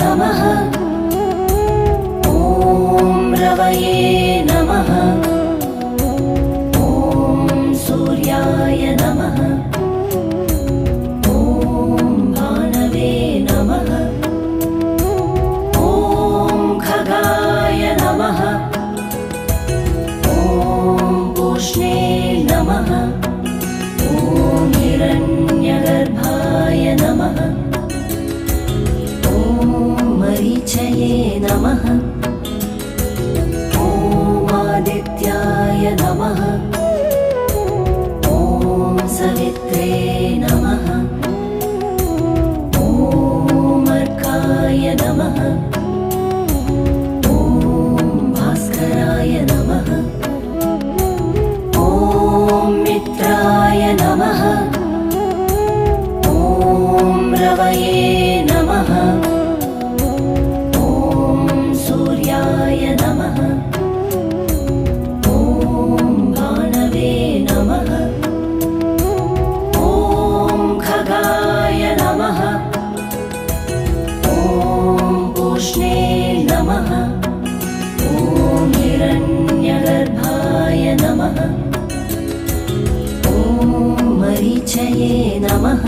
नमः। ॐ रवये नमः। ॐ सूर्याय नमः। ॐ भानवे नमः। ॐ खगाय नमः। ॐ पूष्णे नमः। ॐ हिरण्यगर्भाय नमः। ॐ मरीचये नमः। ॐ आदित्याय नमः। ॐ सवित्रे नमः। ॐ अर्काय नमः। ॐ भास्कराय नमः। ॐ मित्राय नमः। ॐ रवये नमः। ॐ सूर्याय नमः। ॐ भानवे नमः। ॐ खगाय नमः। ॐ पूष्णे नमः। ॐ हिरण्यगर्भाय नमः। ॐ मरीचये नमः।